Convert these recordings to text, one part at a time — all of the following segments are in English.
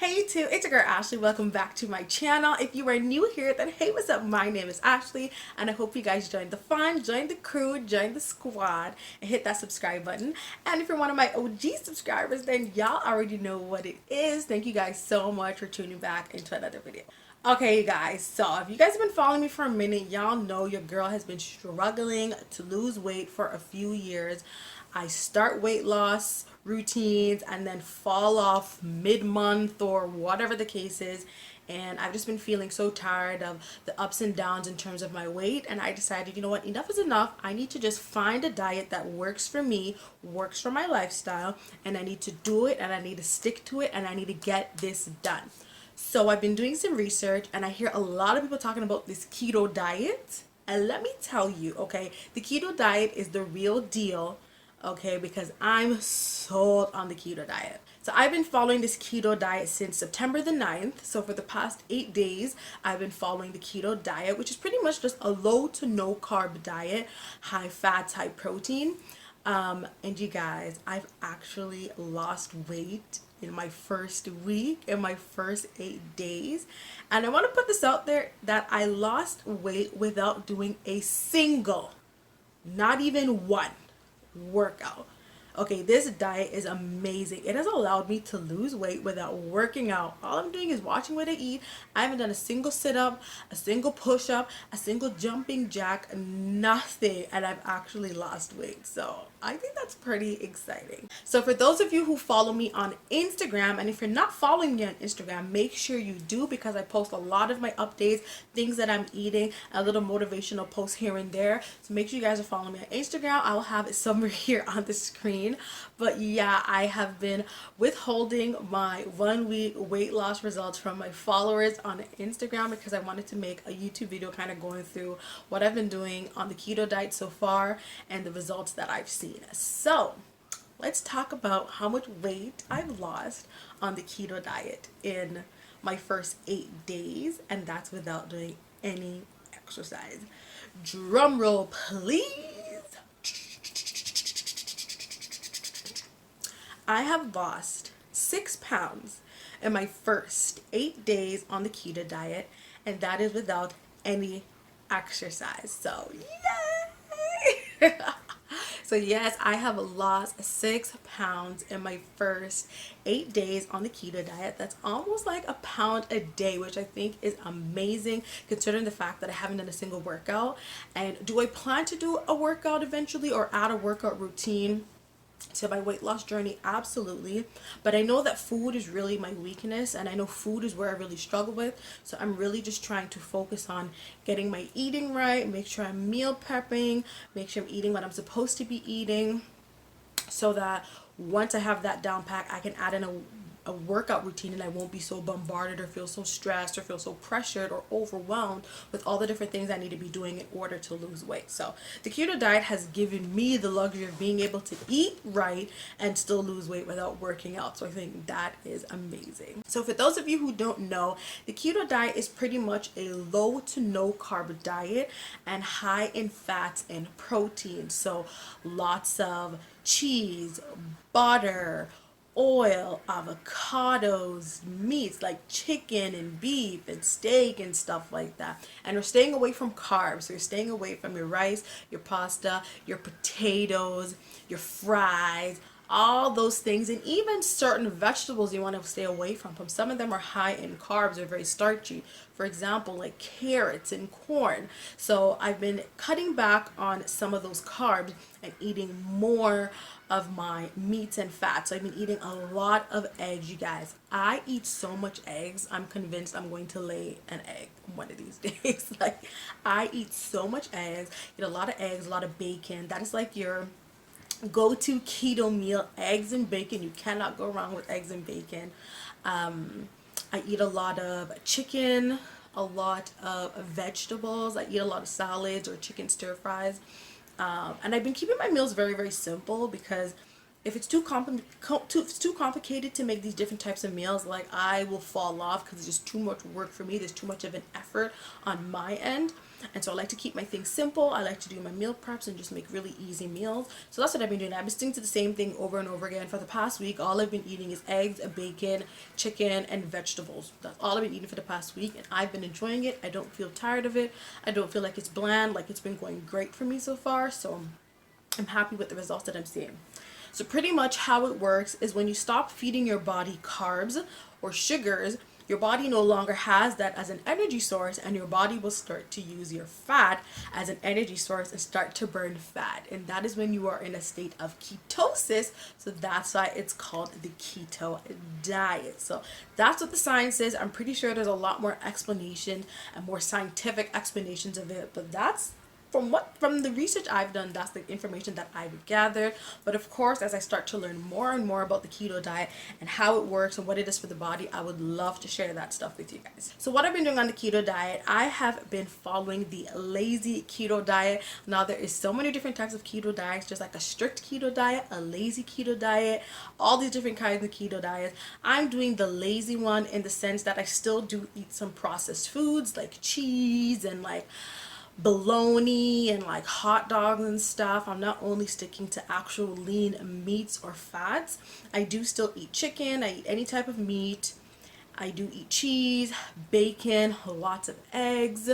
Hey YouTube, it's your girl Ashley. Welcome back to my channel. If you are new here, then hey, what's up? My name is Ashley and I hope you guys join the fun, join the crew, join the squad, and hit that subscribe button. And if you're one of my OG subscribers, then y'all already know what it is. Thank you guys so much for tuning back into another video. Okay, you guys, so if you guys have been following me for a minute, y'all know your girl has been struggling to lose weight for a few years. I start weight loss routines and then fall off mid-month or whatever the case is, and I've just been feeling so tired of the ups and downs in terms of my weight, and I decided, you know what, enough is enough. I need to just find a diet that works for me, works for my lifestyle, and I need to do it, and I need to stick to it, and I need to get this done. So I've been doing some research and I hear a lot of people talking about this keto diet. And let me tell you, okay, the keto diet is the real deal, okay, because I'm sold on the keto diet. So I've been following this keto diet since September the 9th. So for the past 8 days, I've been following the keto diet, which is pretty much just a low to no carb diet, high fats, high protein. And you guys, I've actually lost weight in my first week, in my first 8 days. And I want to put this out there that I lost weight without doing a single, not even one workout. Okay, this diet is amazing. It has allowed me to lose weight without working out. All I'm doing is watching what I eat. I haven't done a single sit-up, a single push-up, a single jumping jack, nothing. And I've actually lost weight. So I think that's pretty exciting. So for those of you who follow me on Instagram, and if you're not following me on Instagram, make sure you do, because I post a lot of my updates, things that I'm eating, a little motivational posts here and there. So make sure you guys are following me on Instagram. I will have it somewhere here on the screen. But yeah, I have been withholding my 1 week weight loss results from my followers on Instagram because I wanted to make a YouTube video kind of going through what I've been doing on the keto diet so far and the results that I've seen. So let's talk about how much weight I've lost on the keto diet in my first 8 days, and that's without doing any exercise. Drum roll, please. I have lost 6 pounds in my first 8 days on the keto diet, and that is without any exercise. So yay! So yes, I have lost 6 pounds in my first 8 days on the keto diet. That's almost like a pound a day, which I think is amazing considering the fact that I haven't done a single workout. And do I plan to do a workout eventually or add a workout routine to my weight loss journey? Absolutely. But I know that food is really my weakness, and I know food is where I really struggle with. So I'm really just trying to focus on getting my eating right, make sure I'm meal prepping, make sure I'm eating what I'm supposed to be eating, so that once I have that down pat, I can add in a workout routine and I won't be so bombarded or feel so stressed or feel so pressured or overwhelmed with all the different things I need to be doing in order to lose weight. So the keto diet has given me the luxury of being able to eat right and still lose weight without working out. So I think that is amazing. So for those of you who don't know, the keto diet is pretty much a low to no carb diet and high in fats and protein. So lots of cheese, butter, oil, avocados, meats like chicken and beef and steak and stuff like that. And we're staying away from carbs. So you're staying away from your rice, your pasta, your potatoes, your fries, all those things, and even certain vegetables you want to stay away from. Some of them are high in carbs or very starchy. For example, like carrots and corn. So I've been cutting back on some of those carbs and eating more of my meats and fats. So I've been eating a lot of eggs, you guys. I eat so much eggs. I'm convinced I'm going to lay an egg one of these days. Like, I eat so much eggs. Eat a lot of eggs, a lot of bacon. That is like your go-to keto meal. Eggs and bacon. You cannot go wrong with eggs and bacon. I eat a lot of chicken, a lot of vegetables. I eat a lot of salads or chicken stir fries. And I've been keeping my meals very, very simple, because if it's too complicated to make these different types of meals, like, I will fall off because it's just too much work for me. There's too much of an effort on my end. And so I like to keep my things simple. I like to do my meal preps and just make really easy meals. So that's what I've been doing. I've been sticking to the same thing over and over again for the past week. All I've been eating is eggs, bacon, chicken, and vegetables. That's all I've been eating for the past week, and I've been enjoying it. I don't feel tired of it. I don't feel like it's bland. Like, it's been going great for me so far. So I'm happy with the results that I'm seeing. So pretty much how it works is when you stop feeding your body carbs or sugars, your body no longer has that as an energy source, and your body will start to use your fat as an energy source and start to burn fat. And that is when you are in a state of ketosis. So that's why it's called the keto diet. So that's what the science is. I'm pretty sure there's a lot more explanation and more scientific explanations of it, but that's from the research I've done, that's the information that I've gathered. But of course, as I start to learn more and more about the keto diet and how it works and what it is for the body, I would love to share that stuff with you guys. So what I've been doing on the keto diet, I have been following the lazy keto diet. Now, there is so many different types of keto diets, just like a strict keto diet, a lazy keto diet, all these different kinds of keto diets. I'm doing the lazy one in the sense that I still do eat some processed foods like cheese and like bologna and like hot dogs and stuff. I'm not only sticking to actual lean meats or fats. I do still eat chicken. I eat any type of meat. I do eat cheese, bacon, lots of eggs,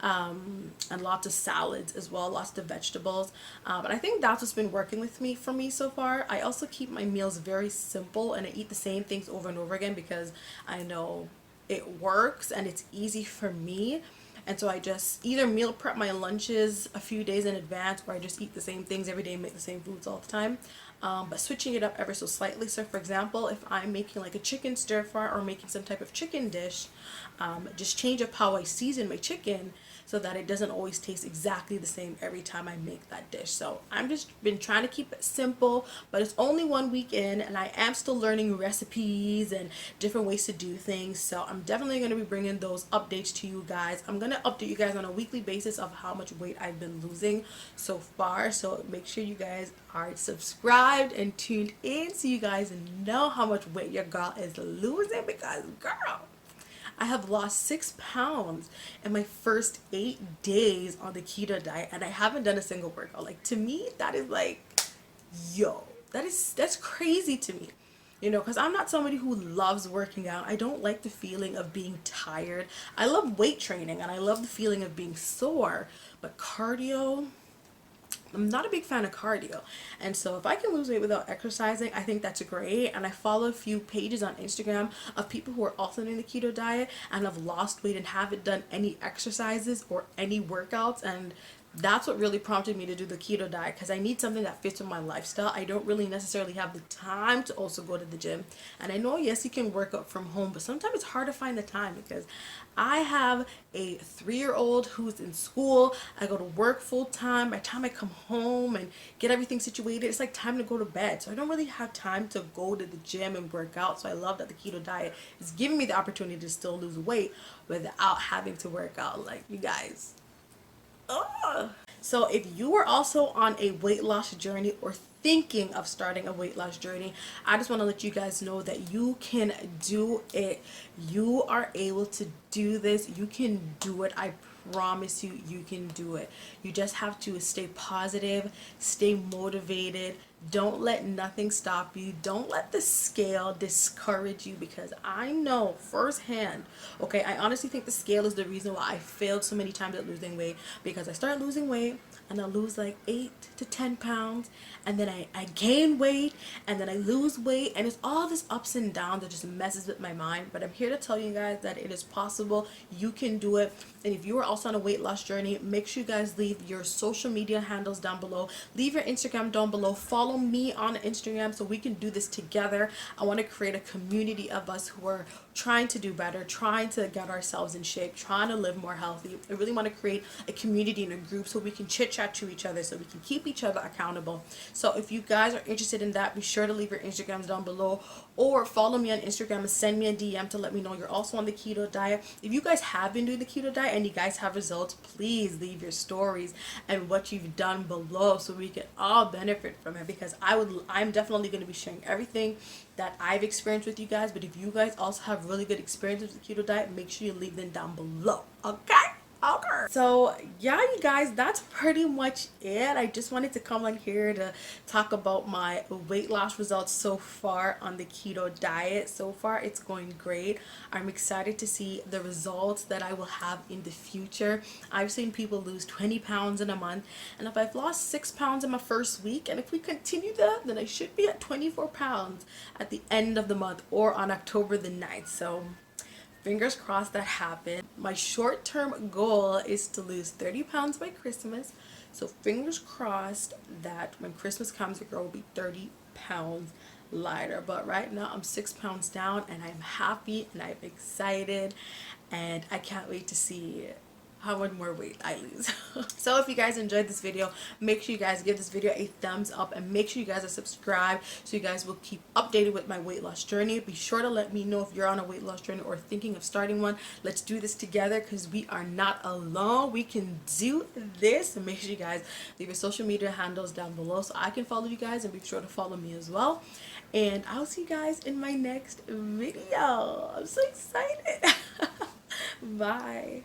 and lots of salads as well, lots of vegetables. But I think that's what's been working for me so far. I also keep my meals very simple, and I eat the same things over and over again because I know it works and it's easy for me. And so I just either meal prep my lunches a few days in advance, or I just eat the same things every day and make the same foods all the time. But switching it up ever so slightly. So for example, if I'm making like a chicken stir fry or making some type of chicken dish, just change up how I season my chicken so that it doesn't always taste exactly the same every time I make that dish. So I'm just been trying to keep it simple, but it's only 1 week in, and I am still learning recipes and different ways to do things. So I'm definitely going to be bringing those updates to you guys. I'm going to update you guys on a weekly basis of how much weight I've been losing so far. So make sure you guys are subscribed and tuned in so you guys know how much weight your girl is losing, because girl, I have lost 6 pounds in my first 8 days on the keto diet, and I haven't done a single workout. Like, to me, that is like, yo, that's crazy to me. You know, because I'm not somebody who loves working out. I don't like the feeling of being tired. I love weight training and I love the feeling of being sore, but cardio, I'm not a big fan of cardio. And so if I can lose weight without exercising, I think that's great. And I follow a few pages on Instagram of people who are also doing the keto diet and have lost weight and haven't done any exercises or any workouts. And that's what really prompted me to do the keto diet, because I need something that fits with my lifestyle. I don't really necessarily have the time to also go to the gym. And I know, yes, you can work out from home, but sometimes it's hard to find the time because I have a 3-year-old who's in school. I go to work full time. By the time I come home and get everything situated, it's like time to go to bed. So I don't really have time to go to the gym and work out. So I love that the keto diet is giving me the opportunity to still lose weight without having to work out. Like, you guys. Ugh. So if you are also on a weight loss journey or thinking of starting a weight loss journey, I just want to let you guys know that you can do it. You are able to do this. You can do it. I promise you, you can do it. You just have to stay positive, stay motivated. Don't let nothing stop you. Don't let the scale discourage you, because I know firsthand, okay, I honestly think the scale is the reason why I failed so many times at losing weight, because I start losing weight and I lose like 8 to 10 pounds, and then I gain weight, and then I lose weight, and it's all this ups and downs that just messes with my mind. But I'm here to tell you guys that it is possible. You can do it. And if you are also on a weight loss journey, make sure you guys leave your social media handles down below. Leave your Instagram down below. Follow me on Instagram so we can do this together. I want to create a community of us who are trying to do better, trying to get ourselves in shape, trying to live more healthy. I really want to create a community and a group so we can chit chat to each other, so we can keep each other accountable. So if you guys are interested in that, be sure to leave your Instagrams down below, or follow me on Instagram and send me a DM to let me know you're also on the keto diet. If you guys have been doing the keto diet and you guys have results, please leave your stories and what you've done below so we can all benefit from it, because I'm definitely going to be sharing everything that I've experienced with you guys. But if you guys also have really good experiences with the keto diet, make sure you leave them down below, okay? Okay. So yeah, you guys, that's pretty much it. I just wanted to come on here to talk about my weight loss results so far on the keto diet. So far it's going great. I'm excited to see the results that I will have in the future. I've seen people lose 20 pounds in a month, and if I've lost 6 pounds in my first week, and if we continue that, then I should be at 24 pounds at the end of the month or on October the 9th. So fingers crossed that happens. My short-term goal is to lose 30 pounds by Christmas. So fingers crossed that when Christmas comes, the girl will be 30 pounds lighter. But right now I'm 6 pounds down, and I'm happy and I'm excited, and I can't wait to see how much more weight I lose. So if you guys enjoyed this video, make sure you guys give this video a thumbs up, and make sure you guys are subscribed so you guys will keep updated with my weight loss journey. Be sure to let me know if you're on a weight loss journey or thinking of starting one. Let's do this together, because we are not alone. We can do this. And make sure you guys leave your social media handles down below so I can follow you guys, and be sure to follow me as well. And I'll see you guys in my next video. I'm so excited. Bye.